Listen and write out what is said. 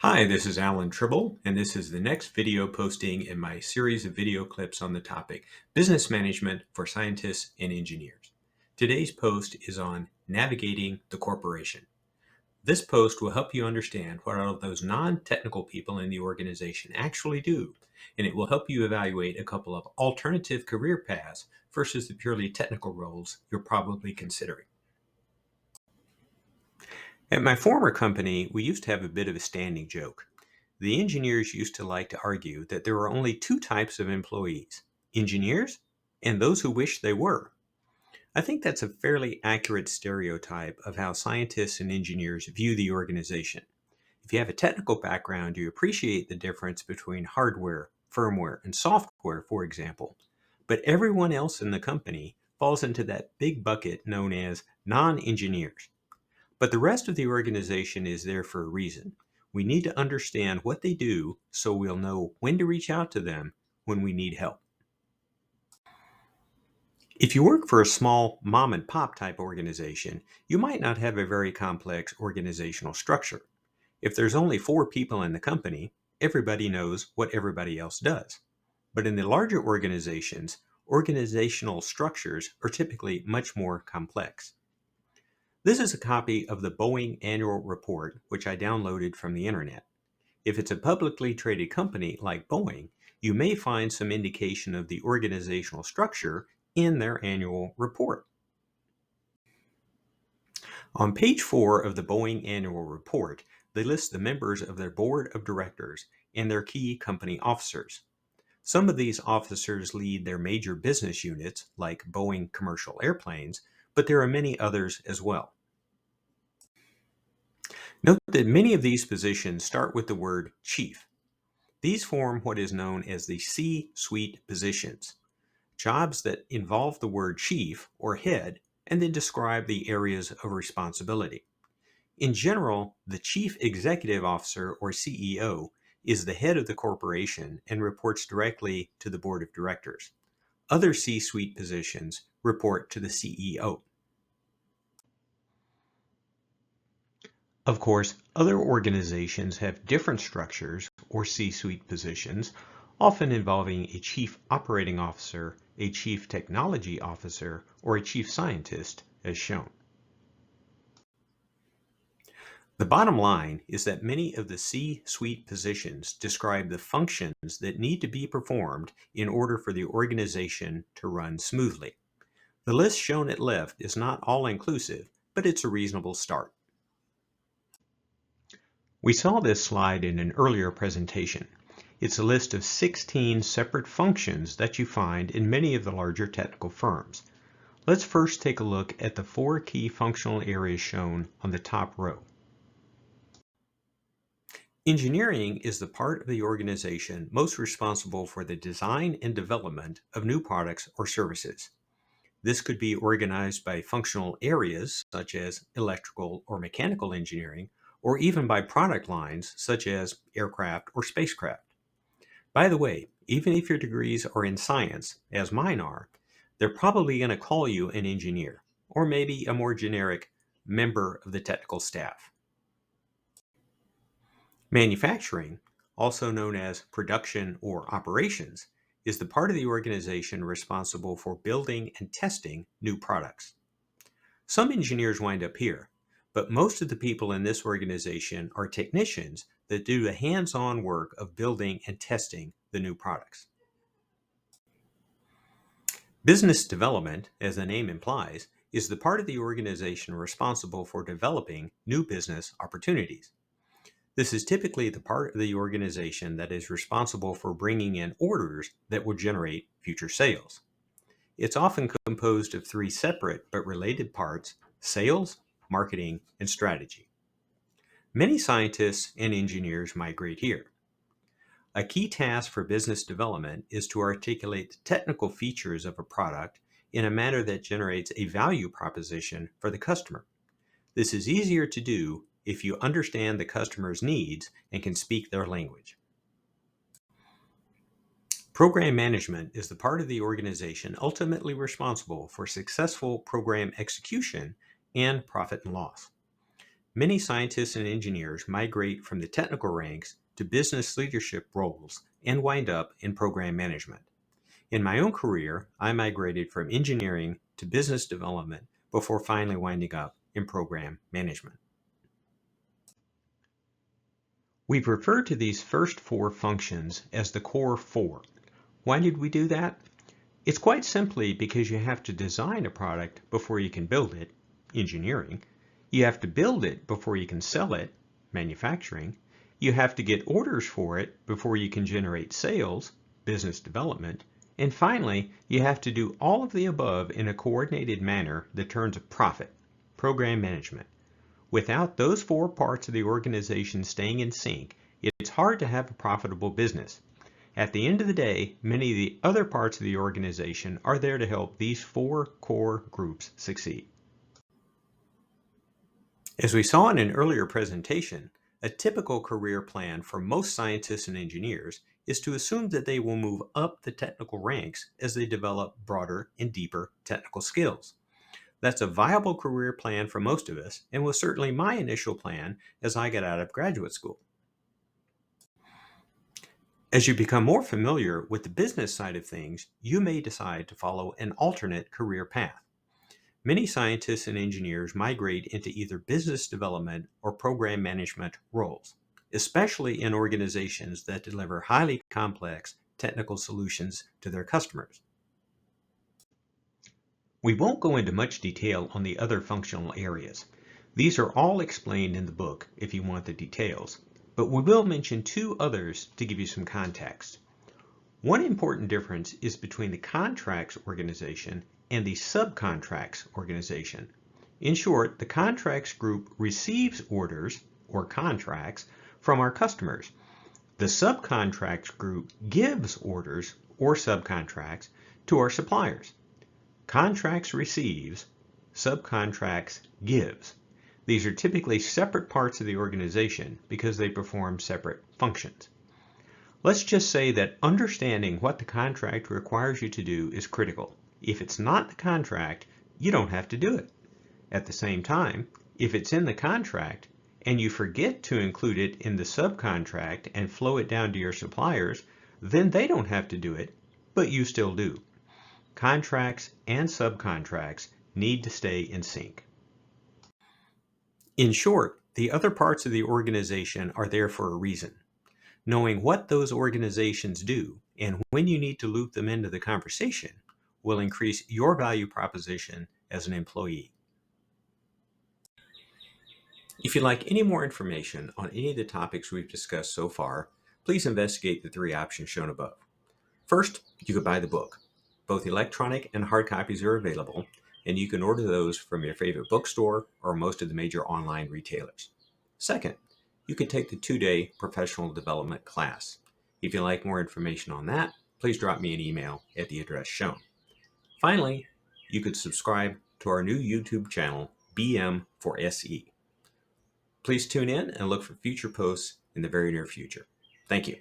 Hi, this is Alan Tribble, and this is the next video posting in my series of video clips on the topic Business Management for Scientists and Engineers. Today's post is on navigating the corporation. This post will help you understand what all of those non-technical people in the organization actually do, and it will help you evaluate a couple of alternative career paths versus the purely technical roles you're probably considering. At my former company, we used to have a bit of a standing joke. The engineers used to like to argue that there are only two types of employees, engineers and those who wish they were. I think that's a fairly accurate stereotype of how scientists and engineers view the organization. If you have a technical background, you appreciate the difference between hardware, firmware, and software, for example. But everyone else in the company falls into that big bucket known as non-engineers. But the rest of the organization is there for a reason. We need to understand what they do so we'll know when to reach out to them when we need help. If you work for a small mom and pop type organization, you might not have a very complex organizational structure. If there's only 4 people in the company, everybody knows what everybody else does. But in the larger organizations, organizational structures are typically much more complex. This is a copy of the Boeing annual report, which I downloaded from the internet. If it's a publicly traded company like Boeing, you may find some indication of the organizational structure in their annual report. On page 4 of the Boeing annual report, they list the members of their board of directors and their key company officers. Some of these officers lead their major business units, like Boeing commercial airplanes, but there are many others as well. Note that many of these positions start with the word chief. These form what is known as the C-suite positions, jobs that involve the word chief or head and then describe the areas of responsibility. In general, the chief executive officer or CEO is the head of the corporation and reports directly to the board of directors. Other C-suite positions report to the CEO. Of course, other organizations have different structures or C-suite positions, often involving a chief operating officer, a chief technology officer, or a chief scientist, as shown. The bottom line is that many of the C-suite positions describe the functions that need to be performed in order for the organization to run smoothly. The list shown at left is not all-inclusive, but it's a reasonable start. We saw this slide in an earlier presentation. It's a list of 16 separate functions that you find in many of the larger technical firms. Let's first take a look at the 4 key functional areas shown on the top row. Engineering is the part of the organization most responsible for the design and development of new products or services. This could be organized by functional areas such as electrical or mechanical engineering, or even by product lines such as aircraft or spacecraft. By the way, even if your degrees are in science, as mine are, they're probably going to call you an engineer, or maybe a more generic member of the technical staff. Manufacturing, also known as production or operations, is the part of the organization responsible for building and testing new products. Some engineers wind up here, but most of the people in this organization are technicians that do the hands-on work of building and testing the new products. Business development, as the name implies, is the part of the organization responsible for developing new business opportunities. This is typically the part of the organization that is responsible for bringing in orders that will generate future sales. It's often composed of 3 separate but related parts: sales, marketing, and strategy. Many scientists and engineers migrate here. A key task for business development is to articulate the technical features of a product in a manner that generates a value proposition for the customer. This is easier to do if you understand the customer's needs and can speak their language. Program management is the part of the organization ultimately responsible for successful program execution and profit and loss. Many scientists and engineers migrate from the technical ranks to business leadership roles and wind up in program management. In my own career, I migrated from engineering to business development before finally winding up in program management. We refer to these first four functions as the core four. Why did we do that? It's quite simply because you have to design a product before you can build it, engineering. You have to build it before you can sell it, manufacturing. You have to get orders for it before you can generate sales, business development. And finally, you have to do all of the above in a coordinated manner that turns a profit, program management. Without those four parts of the organization staying in sync, it's hard to have a profitable business. At the end of the day, many of the other parts of the organization are there to help these four core groups succeed. As we saw in an earlier presentation, a typical career plan for most scientists and engineers is to assume that they will move up the technical ranks as they develop broader and deeper technical skills. That's a viable career plan for most of us, and was certainly my initial plan as I got out of graduate school. As you become more familiar with the business side of things, you may decide to follow an alternate career path. Many scientists and engineers migrate into either business development or program management roles, especially in organizations that deliver highly complex technical solutions to their customers. We won't go into much detail on the other functional areas. These are all explained in the book if you want the details, but we will mention two others to give you some context. One important difference is between the contracts organization and the subcontracts organization. In short, the contracts group receives orders or contracts from our customers. The subcontracts group gives orders or subcontracts to our suppliers. Contracts receives, subcontracts gives. These are typically separate parts of the organization because they perform separate functions. Let's just say that understanding what the contract requires you to do is critical. If it's not the contract, you don't have to do it. At the same time, if it's in the contract and you forget to include it in the subcontract and flow it down to your suppliers, then they don't have to do it, but you still do. Contracts and subcontracts need to stay in sync. In short, the other parts of the organization are there for a reason. Knowing what those organizations do and when you need to loop them into the conversation will increase your value proposition as an employee. If you'd like any more information on any of the topics we've discussed so far, please investigate the three options shown above. First, you could buy the book. Both electronic and hard copies are available, and you can order those from your favorite bookstore or most of the major online retailers. Second, you can take the 2-day professional development class. If you'd like more information on that, please drop me an email at the address shown. Finally, you could subscribe to our new YouTube channel, BM4SE. Please tune in and look for future posts in the very near future. Thank you.